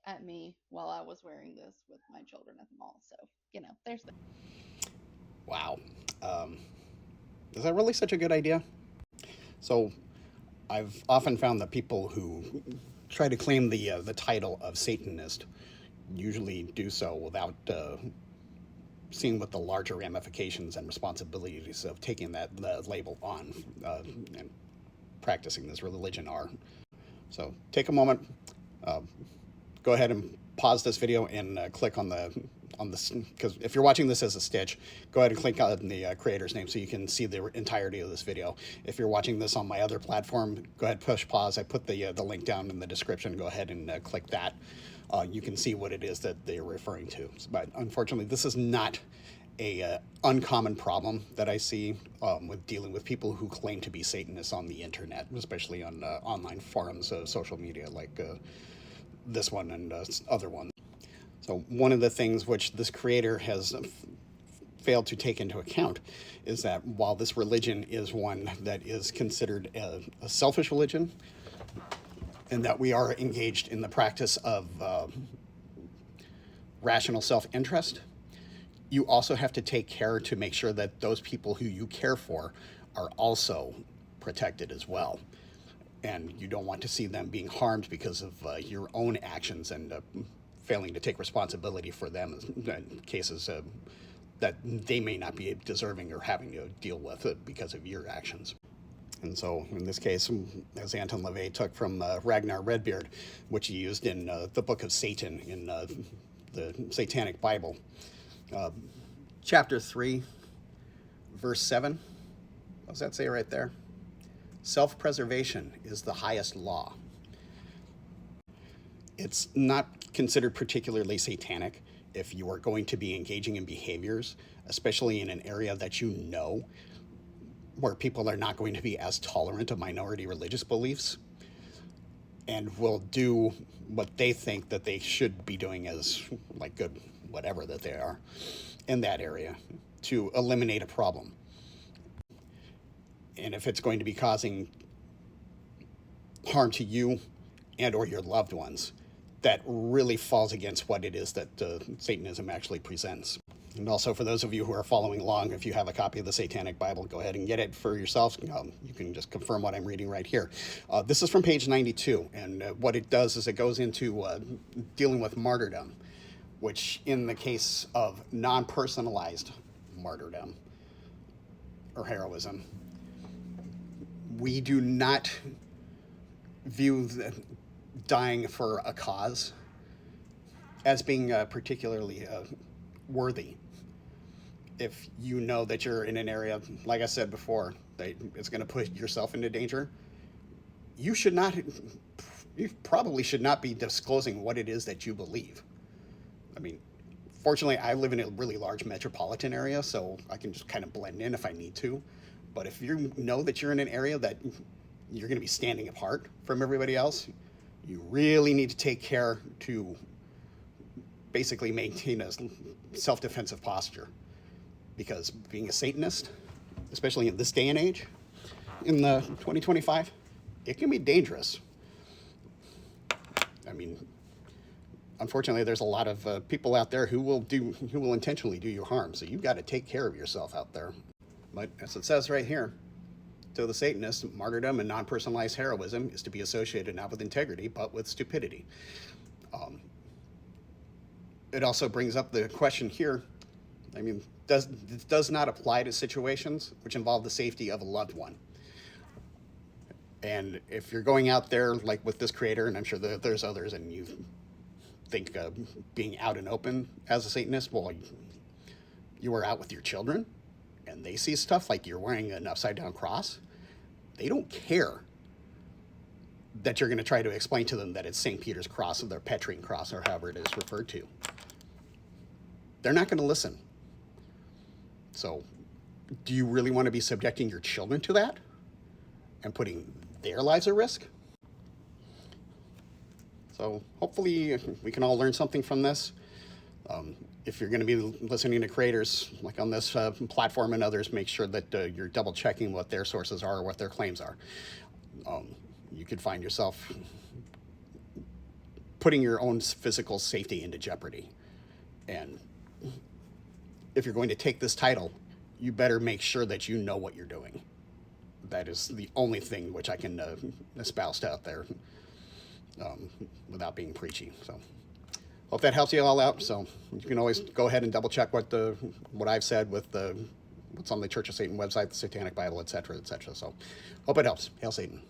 at me while I was wearing this with my children at the mall. So, there's that. Wow. Um, is that really such a good idea? So I've often found that people who try to claim the title of Satanist usually do so without seeing what the larger ramifications and responsibilities of taking that label on and practicing this religion are. So take a moment, uh, go ahead and pause this video and click on this, because if you're watching this as a stitch, go ahead and click on the creator's name so you can see the entirety of this video. If you're watching this on my other platform, go ahead, push pause. I put the link down in the description. Go ahead and click that. You can see what it is that they're referring to. But unfortunately, this is not a uncommon problem that I see with dealing with people who claim to be Satanists on the internet, especially on online forums of social media like this one and other ones. So one of the things which this creator has failed to take into account is that while this religion is one that is considered a selfish religion, and that we are engaged in the practice of rational self-interest, you also have to take care to make sure that those people who you care for are also protected as well. And you don't want to see them being harmed because of your own actions and failing to take responsibility for them in cases that they may not be deserving or having to deal with because of your actions. And so, in this case, as Anton LaVey took from Ragnar Redbeard, which he used in the Book of Satan in the Satanic Bible, chapter 3, verse 7. What does that say right there? Self-preservation is the highest law. It's not considered particularly satanic if you are going to be engaging in behaviors, especially in an area that you know where people are not going to be as tolerant of minority religious beliefs and will do what they think that they should be doing as like good whatever that they are in that area to eliminate a problem. And if it's going to be causing harm to you and or your loved ones, that really falls against what it is that Satanism actually presents. And also, for those of you who are following along, if you have a copy of the Satanic Bible, go ahead and get it for yourself. You can just confirm what I'm reading right here. This is from page 92, and what it does is it goes into dealing with martyrdom, which in the case of non-personalized martyrdom or heroism, we do not view dying for a cause as being particularly worthy. If you know that you're in an area, like I said before, that it's going to put yourself into danger, you probably should not be disclosing what it is that you believe. I mean, fortunately, I live in a really large metropolitan area, so I can just kind of blend in if I need to. But if you know that you're in an area that you're going to be standing apart from everybody else, you really need to take care to basically maintain a self-defensive posture. Because being a Satanist, especially in this day and age, in the 2025, it can be dangerous. I mean, unfortunately, there's a lot of people out there who will intentionally do you harm. So you've got to take care of yourself out there. But as it says right here, to the Satanists, martyrdom and non-personalized heroism is to be associated not with integrity, but with stupidity. It also brings up the question here, I mean, it does not apply to situations which involve the safety of a loved one. And if you're going out there, like with this creator, and I'm sure that there's others, and you think being out and open as a Satanist, well, you are out with your children, and they see stuff like you're wearing an upside-down cross, they don't care that you're going to try to explain to them that it's St. Peter's cross or their Petrine cross or however it is referred to. They're not going to listen. So do you really want to be subjecting your children to that and putting their lives at risk? So hopefully we can all learn something from this. If you're going to be listening to creators like on this platform and others, make sure that you're double checking what their sources are or what their claims are. You could find yourself putting your own physical safety into jeopardy. And if you're going to take this title, you better make sure that you know what you're doing. That is the only thing which I can espouse out there without being preachy. So, hope that helps you all out. So you can always go ahead and double check what I've said with what's on the Church of Satan website, the Satanic Bible, etc., etc. So, hope it helps. Hail Satan.